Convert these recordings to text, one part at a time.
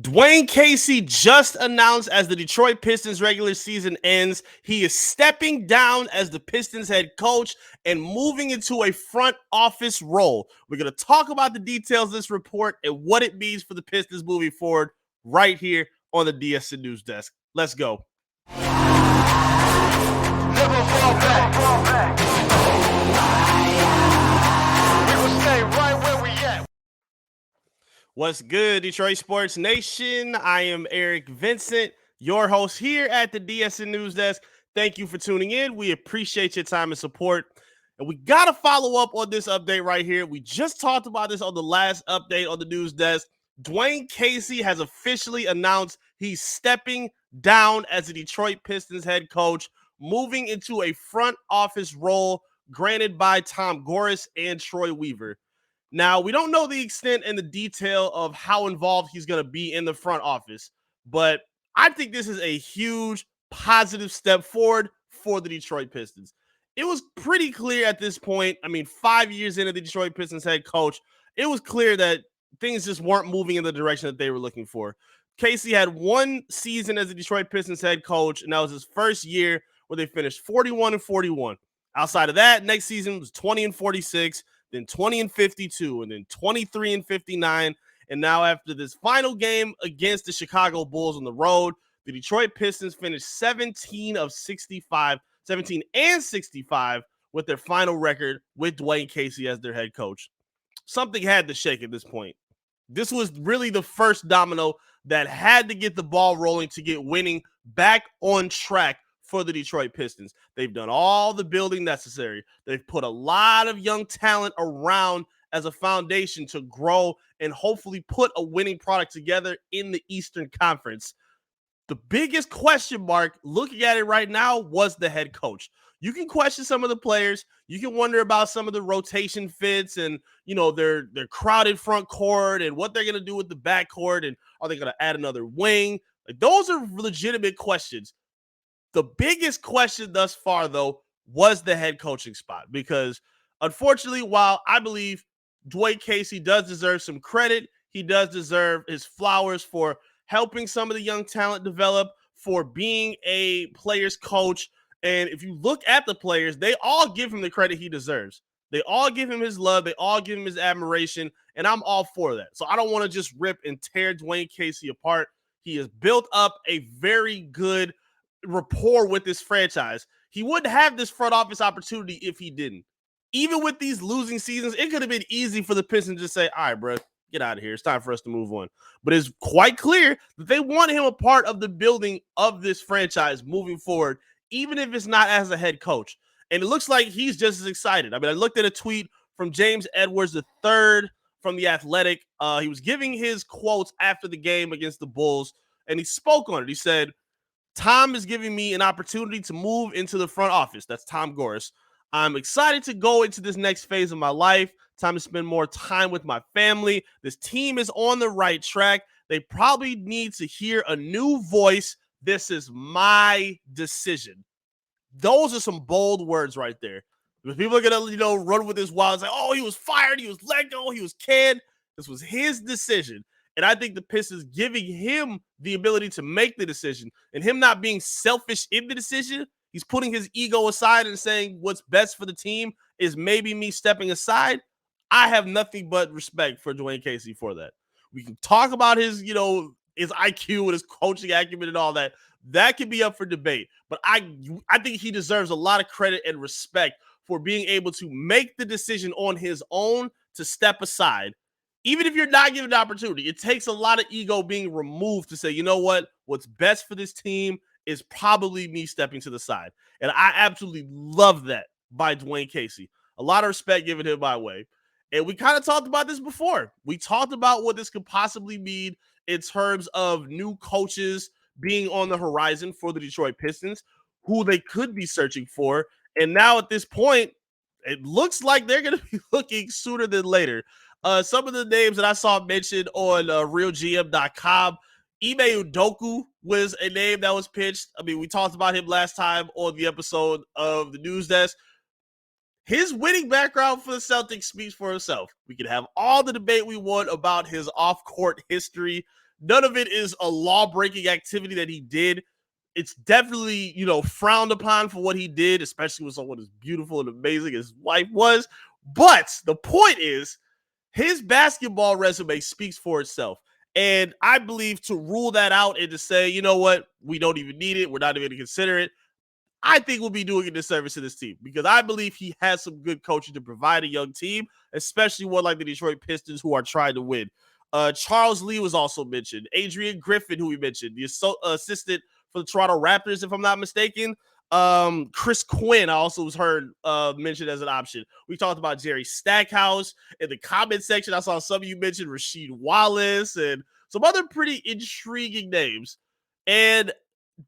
Dwane Casey just announced as the Detroit Pistons regular season ends, he is stepping down as the Pistons head coach and moving into a front office role. We're going to talk about the details of this report and what it means for the Pistons moving forward right here on the DSN News Desk. Let's go. Never fall back. We will stay right where we at. What's good, Detroit Sports Nation? I am Eric Vincent, your host here at the DSN News Desk. Thank you for tuning in. We appreciate your time and support. And we got to follow up on this update right here. We just talked about this on the last update on the news desk. Dwane Casey has officially announced he's stepping down as the Detroit Pistons head coach, moving into a front office role granted by Tom Gores and Troy Weaver. Now, we don't know the extent and the detail of how involved he's going to be in the front office, but I think this is a huge positive step forward for the Detroit Pistons. It was pretty clear at this point. I mean, 5 years into the Detroit Pistons head coach, it was clear that things just weren't moving in the direction that they were looking for. Casey had one season as the Detroit Pistons head coach, and that was his first year where they finished 41-41. Outside of that, next season was 20-46. Then 20-52, and then 23-59. And now after this final game against the Chicago Bulls on the road, the Detroit Pistons finished 17 and 65 with their final record with Dwane Casey as their head coach. Something had to shake at this point. This was really the first domino that had to get the ball rolling to get winning back on track for the Detroit Pistons. They've done all the building necessary. They've put a lot of young talent around as a foundation to grow and hopefully put a winning product together in the Eastern Conference. The biggest question mark looking at it right now was the head coach. You can question some of the players. You can wonder about some of the rotation fits and, you know, their crowded front court and what they're going to do with the back court, and are they going to add another wing? Like, those are legitimate questions. The biggest question thus far, though, was the head coaching spot, because unfortunately, while I believe Dwane Casey does deserve some credit, he does deserve his flowers for helping some of the young talent develop, for being a player's coach. And if you look at the players, they all give him the credit he deserves. They all give him his love. They all give him his admiration. And I'm all for that. So I don't want to just rip and tear Dwane Casey apart. He has built up a very good rapport with this franchise. He wouldn't have this front office opportunity if he didn't. Even with these losing seasons, it could have been easy for the Pistons to say, all right, bro, get out of here. It's time for us to move on. But it's quite clear that they want him a part of the building of this franchise moving forward, even if it's not as a head coach. And it looks like he's just as excited. I mean, I looked at a tweet from James Edwards III from The Athletic. He was giving his quotes after the game against the Bulls, and he spoke on it. He said, Tom is giving me an opportunity to move into the front office. That's Tom Gores. I'm excited to go into this next phase of my life. Time to spend more time with my family. This team is on the right track. They probably need to hear a new voice. This is my decision. Those are some bold words right there. Because people are going to, run with this wild. It's like, oh, he was fired. He was let go. He was canned. This was his decision. And I think the Pistons giving him the ability to make the decision, and him not being selfish in the decision, he's putting his ego aside and saying what's best for the team is maybe me stepping aside. I have nothing but respect for Dwane Casey for that. We can talk about his, his IQ and his coaching acumen and all that. That can be up for debate. But I think he deserves a lot of credit and respect for being able to make the decision on his own to step aside. Even if you're not given the opportunity, it takes a lot of ego being removed to say, you know what? What's best for this team is probably me stepping to the side. And I absolutely love that by Dwane Casey. A lot of respect given him my way. And we kind of talked about this before. We talked about what this could possibly mean in terms of new coaches being on the horizon for the Detroit Pistons, who they could be searching for. And now at this point, it looks like they're going to be looking sooner than later. Some of the names that I saw mentioned on realgm.com, Ime Udoka was a name that was pitched. I mean, we talked about him last time on the episode of the News Desk. His winning background for the Celtics speaks for himself. We can have all the debate we want about his off-court history. None of it is a law-breaking activity that he did. It's definitely, frowned upon for what he did, especially with someone as beautiful and amazing as his wife was. But the point is, his basketball resume speaks for itself. And I believe to rule that out and to say, you know what, we don't even need it, we're not even going to consider it, I think we'll be doing a disservice to this team because I believe he has some good coaching to provide a young team, especially one like the Detroit Pistons who are trying to win. Charles Lee was also mentioned. Adrian Griffin, who we mentioned, the assistant for the Toronto Raptors, if I'm not mistaken. Chris Quinn, I also was heard mentioned as an option. We talked about Jerry Stackhouse in the comment section. I saw some of you mention Rasheed Wallace and some other pretty intriguing names. And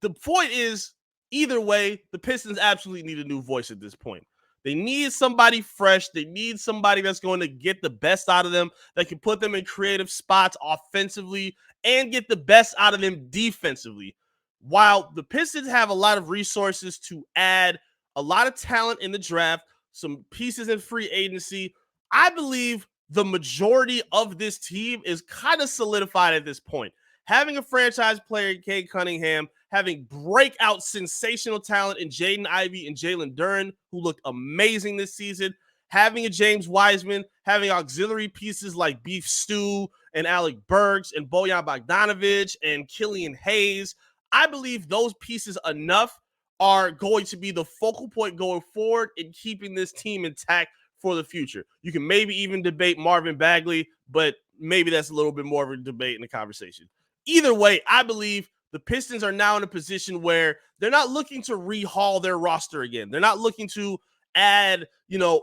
the point is, either way, the Pistons absolutely need a new voice at this point. They need somebody fresh. They need somebody that's going to get the best out of them, that can put them in creative spots offensively and get the best out of them defensively. While the Pistons have a lot of resources to add, a lot of talent in the draft, some pieces in free agency, I believe the majority of this team is kind of solidified at this point. Having a franchise player in Cade Cunningham, having breakout sensational talent in Jaden Ivey and Jalen Duren, who looked amazing this season, having a James Wiseman, having auxiliary pieces like Beef Stew and Alec Burks and Bojan Bogdanovic and Killian Hayes, I believe those pieces enough are going to be the focal point going forward in keeping this team intact for the future. You can maybe even debate Marvin Bagley, but maybe that's a little bit more of a debate in the conversation. Either way, I believe the Pistons are now in a position where they're not looking to rehaul their roster again. They're not looking to add,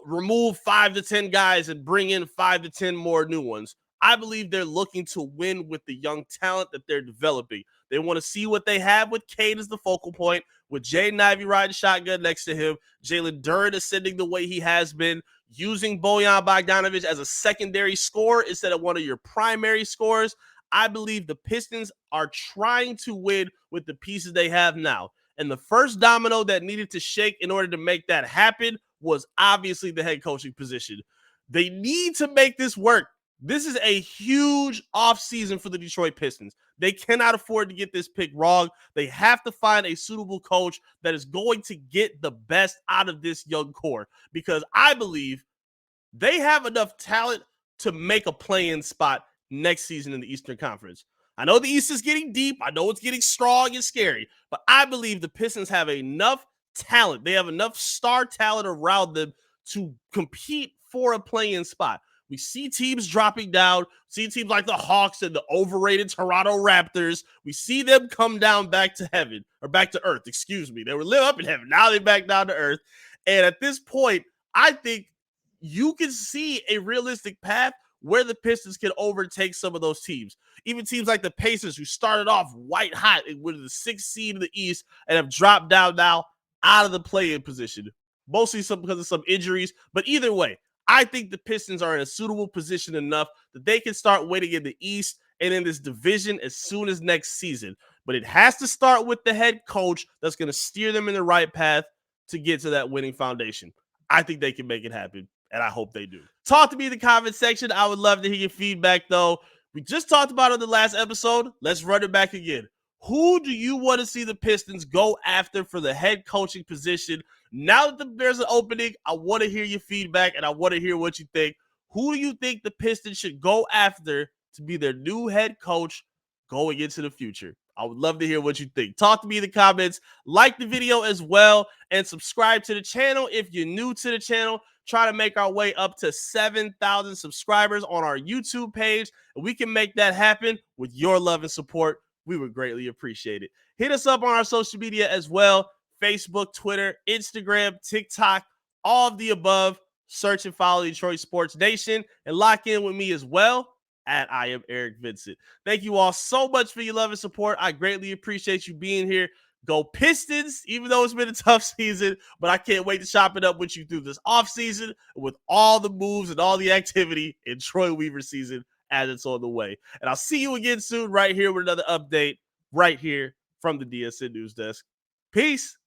remove 5 to 10 guys and bring in 5 to 10 more new ones. I believe they're looking to win with the young talent that they're developing. They want to see what they have with Cade as the focal point, with Jaden Ivey riding shotgun next to him, Jalen Duren ascending the way he has been, using Bojan Bogdanovic as a secondary scorer instead of one of your primary scorers. I believe the Pistons are trying to win with the pieces they have now. And the first domino that needed to shake in order to make that happen was obviously the head coaching position. They need to make this work. This is a huge offseason for the Detroit Pistons. They cannot afford to get this pick wrong. They have to find a suitable coach that is going to get the best out of this young core, because I believe they have enough talent to make a play-in spot next season in the Eastern Conference. I know the East is getting deep. I know it's getting strong and scary, but I believe the Pistons have enough talent. They have enough star talent around them to compete for a play-in spot. We see teams dropping down, see teams like the Hawks and the overrated Toronto Raptors. We see them come down back to heaven, or back to earth, excuse me. They were live up in heaven. Now they're back down to earth. And at this point, I think you can see a realistic path where the Pistons can overtake some of those teams. Even teams like the Pacers, who started off white hot and were the 6th seed in the East and have dropped down now out of the play-in position. Mostly because of some injuries. But either way, I think the Pistons are in a suitable position enough that they can start winning in the East and in this division as soon as next season. But it has to start with the head coach that's going to steer them in the right path to get to that winning foundation. I think they can make it happen, and I hope they do. Talk to me in the comment section. I would love to hear your feedback, though. We just talked about it in the last episode. Let's run it back again. Who do you want to see the Pistons go after for the head coaching position? Now that there's an opening, I want to hear your feedback, and I want to hear what you think. Who do you think the Pistons should go after to be their new head coach going into the future? I would love to hear what you think. Talk to me in the comments. Like the video as well, and subscribe to the channel if you're new to the channel. Try to make our way up to 7,000 subscribers on our YouTube page, and we can make that happen with your love and support. We would greatly appreciate it. Hit us up on our social media as well. Facebook, Twitter, Instagram, TikTok, all of the above. Search and follow Detroit Sports Nation and lock in with me as well at I Am Eric Vincent. Thank you all so much for your love and support. I greatly appreciate you being here. Go Pistons, even though it's been a tough season, but I can't wait to chop it up with you through this offseason with all the moves and all the activity in Troy Weaver season as it's on the way. And I'll see you again soon right here with another update right here from the DSN News Desk. Peace.